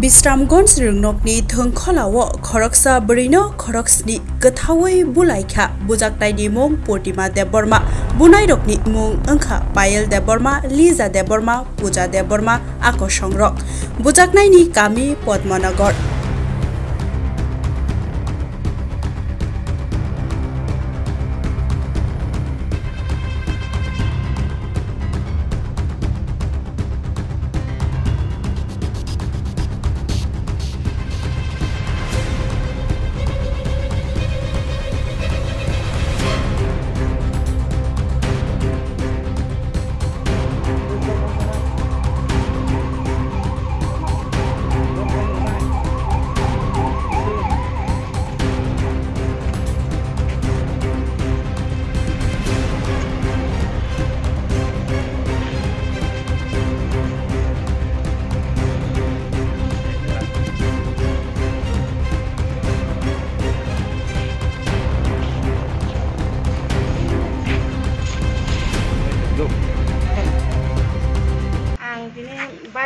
Bisramgons Rungnokni Thongkholawo Khoroksa Brino Khoroksni Gathawai Bulaikha Bujaktai ni mong Portima Deborma Bunai Rokni mong Angkha Payel Deborma Liza Deborma Puja Deborma Ako Songrok Bujaknai ni Kami Padmanagor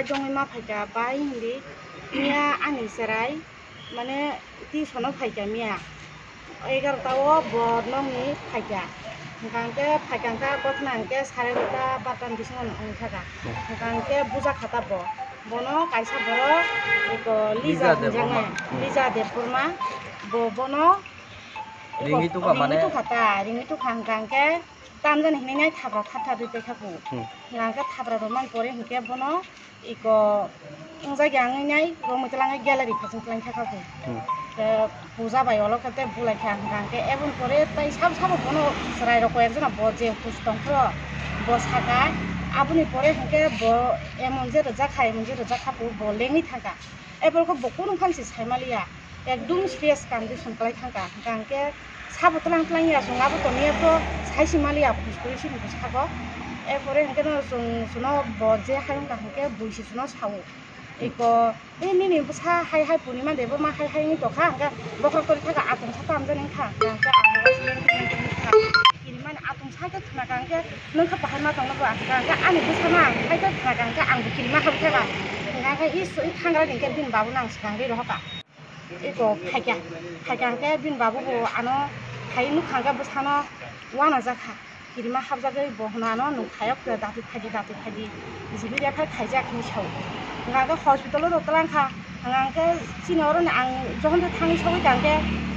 Jong ma phaika bai hindi mia ani serai mane ti sono phaika mia 11 tawo bodnong ni phaika ngangke phaikangka gotnangke sare gota batan bisong ang thaka ngangke buja khata bo bono kaisa boro eko liza janga liza deborma bo bono ringi tu ka mane khata ringi tu khangkangke tamjan hinai thabra khatha dite khaku ngangke thabra roman pore hike bono iko ingza gangai nai romutlang gallery phasung tlang thakaku puja bai olo kate bulai khang ngangke ebon pore tai sab bono sarai roko ekjona bo je pustong pro bo saka abuni pore hike bo emon je raja khai mon je raja khapu bo lengi thaka ebor ko bokurung phansi saimalia ekdum serious condition klai thaka ngangke sab tlang ya sunga bo to niya pro saisimalia puskuri sin buskako এরপরে হ্যাঁ শুনো বজে হাইম কাহকে বুইছি শুনো Sao eco এই নি বুসা high high পূর্ণিমা দেব মা high high নি তখা হ্যাঁ বকর করে থাকা আতম সাতা আমজা নি খা গাঙ্কা কিরিমান আতম সাইকে থানা গাঙ্কে নং খা পাহাই মা তংনা বা গাঙ্কা আনি বুসা মা হাইকে থানা গাঙ্কা আং কিরিমা হাব থাকা গাঙ্কা ই থাঙ্গরা দিকে বিন বাবু নাং গাঙ্গে রহকা ইকো ফাইগাঙ্কে বিন বাবু আনো হাই নু খাঙ্গা বুসানো ওয়ানা জাখা Kirima habjagoi bohnano nungkhayok dati phadi jibiri phai khaijak ni sau nganga hospital ro talangkha ngangke sinoro ni ang jokhon thangni sogoi tangke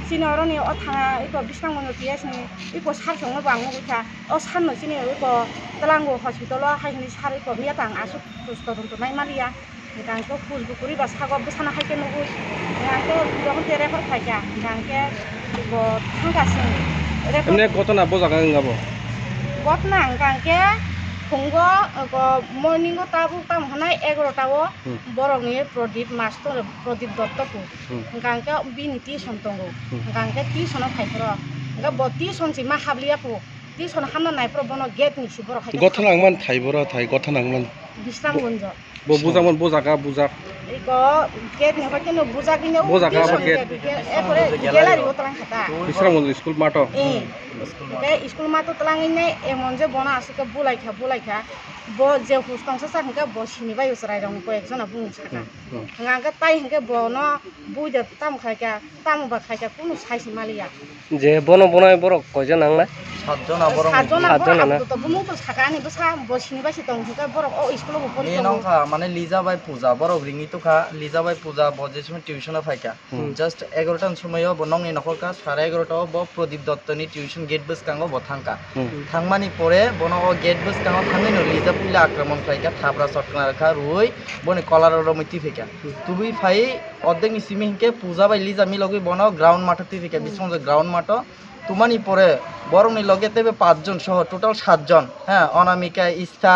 sinoro ni o thanga iko bisangmono tiasni iko sarjongno bangno githa o sanno sini iko talango hospital o haini sari ko miya tang asu kusto nai malia ngangke fusbukuri ba sago busana haike nugui ngangke jokhon tere phar khaija ngangke iko thangkasin emne ঘটনা bojaga ngabo গতনা গাঙ্কে ফঙ্গ morning তাবু তাম হনাই 11 টাও বরংনি প্রদীপ master প্রদীপ দত্তকু গাঙ্কে বিনীতি সন্তঙ্গ গাঙ্কে টি সন ফাইফর গা বতি সনসি মা হাবলিয়াপু টি সন হামনা নাইপ্র বন gate নিসি বর খাই গথনাংমান থাইবর থাই গথনাংমান বিশ্রাম গঞ্জ bo bujaman bojaga bujak iko gate ni bakeno bujakino bojaga ba gate epore gallery otlang khata bisram gঞ্জ স্কুল মাটো স্কুল মাতো তলাঙিনে এমন যে বনা আসকে বুলাইখা bo je hustongsa saknga bo sinibai usrai rong ko ekjona bung saka nganga tai hingke bono buide tam khaika tam ba khaika kunu saisi malia je bono bonai borok kojon nangla satjona na to bumu to sakani busa bo sinibai sitong hingke borok o school bo pori nong kha mane liza bai puja borok ringi to kha liza bai puja bo je sum tuition phaika just 11 tan sumayo bo nong ni nokol ka 11:30 ta bo prodip dotto ni tuition gate bus kango bo thangka thangmani pore bono o gate bus kango thangni no liza pila akromon phaika thabra sotna rakha rui boni kolar ro miti pheka tubi phai অর্ধেক নি সিমি হিংকে পূজা by Liza me লগই বনাও ground মাঠতে থেকে বিসং যে ground মাঠ তুমানি পরে বরংনি লগে তেবে 5 জন সহ টোটাল 7 জন হ্যাঁ অনামিকা ইস্তা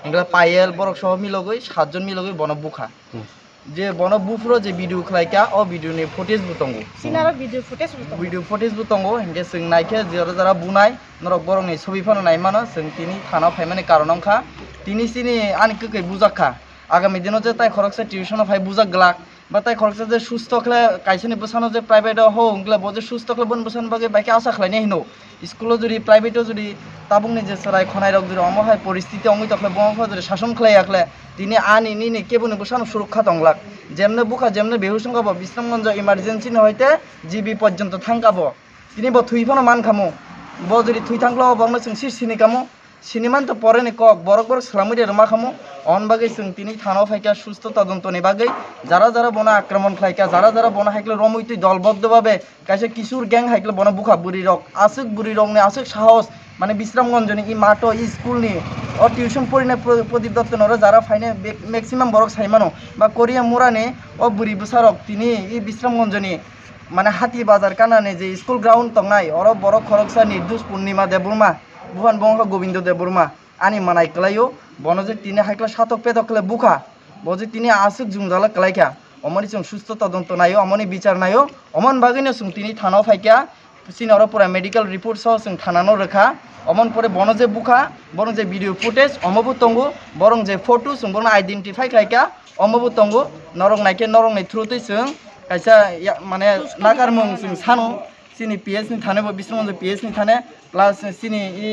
এগুলা পায়েল বরক সহ মি লগই 7 জন মি লগই বন বুখা যে বন বুফ্রো যে ভিডিও খলাইকা ও ভিডিও নি ফুটেজ বুতঙ্গো সিনারা ভিডিও ফুটেজ বুতঙ্গো হিংকে সিং নাইকে জরা জরা বুনাই নরক বরংনি ছবি ফানো নাই মানো সিং তিনি থানা ফাইমানে কারণংখা তিনি সিনি আনি ককে বুজাখা আগামী দিনও যে তাই খরকসা টিউশন ফাই বুজাক গ্লাক বা তাই খরচা যে সুস্থ হলে কাইসেনি বসানো যে প্রাইভেটও হোক ওগুলো বজে সুস্থ হলে বন বসানো বাকি বাইকে আশা খাইনি হিনো স্কুলও যদি প্রাইভেটও যদি তাবুংনি যে সারাই খনাই রক যদি অমহায় পরিস্থিতি অঙ্গি তখলে বংফা যদি শাসন খাই আখলে তিনি আনি নিনি কেবনি বসানো সুরক্ষা তংলাক যেমনে বুকা যেমনে বেহুসং গাবো বিশ্রামগঞ্জ ইমার্জেন্সি হইতে জিবি পর্যন্ত থাঙ্কাবো তিনি ব থুইফানো মান খামো ব যদি থুই থাকলো বংনো जों সিনি কামো সিনেমান তো পরে নি কক বরক বরক সালামুরি রমা খামো অন বাগै जों তিনি থানাও ফাইকা সুস্থ তদন্তনি বাগै যারা যারা বনা আক্রমণ খাইকা যারা যারা বনা হাইকলে রমইতি দলবদ্ধভাবে কাইছে কিশোর গ্যাং হাইকলে বনা বুখা বুড়ি রক আসুক বুড়ি রক নে আসুক সাহস মানে বিশ্রামগঞ্জনি ই মাটো ই স্কুল নি ও টিউশন পড়িনে প্রদীপ দত্ত নরে যারা ফাইনে ম্যাক্সিমাম বরক সাইমানো বা কোরিয়া মুরানে ও বুড়ি বুসারক তিনি ই বিশ্রামগঞ্জনি মানে হাতি বাজার কানানে যে স্কুল গ্রাউন্ড তংনাই অর বড় খরকসা নির্দোষ পূর্ণিমা দেববর্মা বুহান বংশ গোবিন্দ দেববর্মা আনি মানাই কলাইও বনজে তিনি হাইকলা সাতক পেদকলে বুখা বজে তিনি আসুক জুমজালা কলাইখা অমনি जों সুস্থ তদন্ত নাইও অমনি বিচার নাইও অমন বাগিনে जों তিনি থানাও ফাইকা সিনর পুরা মেডিকেল রিপোর্ট সহ जों থানানো রেখা অমন পরে বনজে বুখা বরং যে ভিডিও ফুটেজ অমবু তঙ্গু বরং যে ফটো जों বরং আইডেন্টিফাই খাইকা অমবু তঙ্গু নরং নাইকে নরং নাই থ্রুতে जों কাইসা মানে নাগার মুং जों সানো সিনি পিএস নি থানে বিশ্রামগঞ্জ পিএস নি থানে প্লাস সিনি ই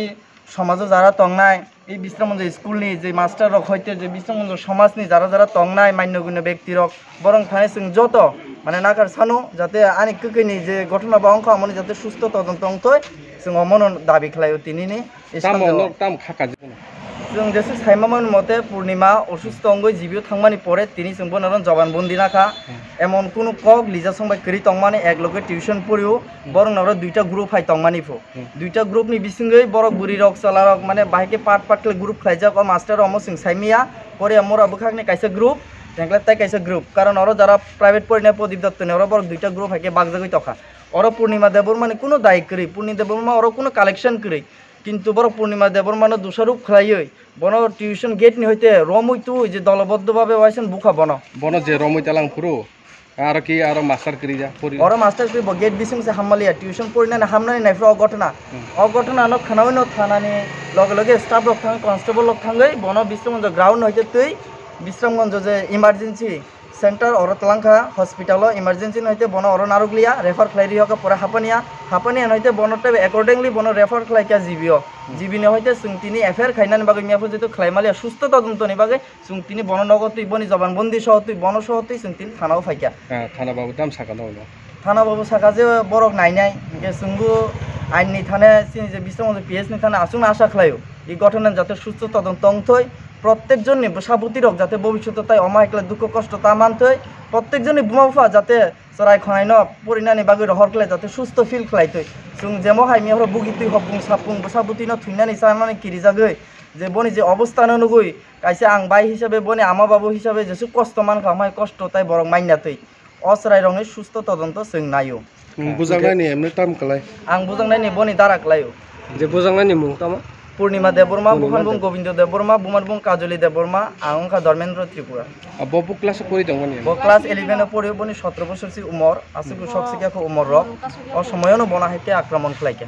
সমাজে যারা তংনাই এই বিশ্রামগঞ্জ স্কুল নি যে মাস্টার রক হইতে যে বিশ্রামগঞ্জ সমাজ নি যারা যারা তংনাই মান্যগুণ্য ব্যক্তি রক বরং থানে जों যত মানে নাগার সানো যাতে আনি কইনি যে ঘটনা বা অঙ্ক আমনি যাতে সুস্থ তদন্ত অংতই जों অমন দাবি খালাইও তিনি নি তাম খাকা जों जेसे साइमामन मते पूर्णिमा असुस्थ अंगै जिबियो थांमानि परे तिनि जों बनरन जबानबन्दी नाखा एमन कुनु कक लिजा संबाय करि तंमानि एक लगे टिउशन पढियो बरं नर दुइटा ग्रुप हाय तंमानि फो दुइटा ग्रुप नि बिसिङै बरक बुरि रक सलारक माने बाहायके पार्ट पार्टले ग्रुप खाइजाक मास्टर अमो जों साइमिया परे मोरा बखागनि काइसा ग्रुप तेंगला ताइ काइसा ग्रुप कारण अर जारा प्राइवेट पढिने प्रदीप दत्त ने अर बरक दुइटा ग्रुप हायके बागजागै तखा अर पूर्णिमा देबरमानि कुनु दाय करि पूर्णिमा देबरमा अर कुनु कालेक्शन करि কিন্তু বড় পূর্ণিমা দেববর্মা দোষারোপ খাইই বন টিউশন গেট নি হইতে রমইতু যে দলবদ্ধভাবে ওয়াইছেন বুখা বন বন যে রমইতালাং পুরো আর কি আর মাস্টার করি যা ওর মাস্টার করি গেট বিসিং সে হামমালিয়া টিউশন পড়িনা না হামনানি নাই অঘটনা ন খানাওই ন থানানি লগে লগে স্টাফ রক থাঙ্গ কনস্টেবল রক থাঙ্গই বন বিশ্রামগঞ্জ গ্রাউন্ড হইতে তুই বিশ্রামগঞ্জ যে ইমার্জেন্সি सेंटर और तलांखा हॉस्पिटल इमार्जेंसी नहते बन और नारुगलिया रेफर खलाई रही पूरा हापानिया नहते बनते एकॉर्डिंगली बन रेफर खलाइका जीबीओ जीबी नहते सुंतिनी एफआईआर खाइनानि बागै मियाफो जेतु खलाइमालिया सुस्थ तदन्तनि बागै सुंतिनी बन नगतुइ बनि जबानबन्दी सह तुइ बन सह तुइ सुंतिनि थानाव फाइका थाना बाबू दाम साका दङ थाना बाबू साका जे बरक नायनाय के सुंगु आइननि थाने सिनि जे बिस्रामगंज पिएसनि थाने आसुन आशा खलायो इ घटना जाते सुस्थ तदন্ত अंथै प्रत्येकजननि साबुति रक जाते भविष्यते ताई अमायकले दुख कष्ट ता मानथै प्रत्येकजननि बुमाफा जाते सराय खनायन परिनानि बागै रहरखले जाते सुस्थ फिल खलायथै जों जेमो हाय मिहर बुगितै हबुं सापुं साबुतिनो थुइनानि सानानि किरि जागै जे बनि जे अवस्था ननुगै काइसे आं बाय हिसाबै बनि आमा बाबू हिसाबै जेसु कष्ट मान खामाय कष्ट ताई बरक माइनाथै असराय रंनि सुस्थ तदন্ত जों नायो बुजांनायनि एमने टाइम कलाय आं बुजांनायनि बनि दाराखलायो जे बुजांनायनि मुं तामा पूर्णिमा देबबर्मा बुहानबुं गोविंद देबबर्मा बुमानबुं काजली देबबर्मा आंखा धर्मेंद्र त्रिपुरा बबु क्लास परि दंगनि ब क्लास 11 पढियो बनि 17 बोसोरसि उमर आसुकु सकसिकाखौ उमर रक अ समयनो बना हाइते आक्रमण खलाइके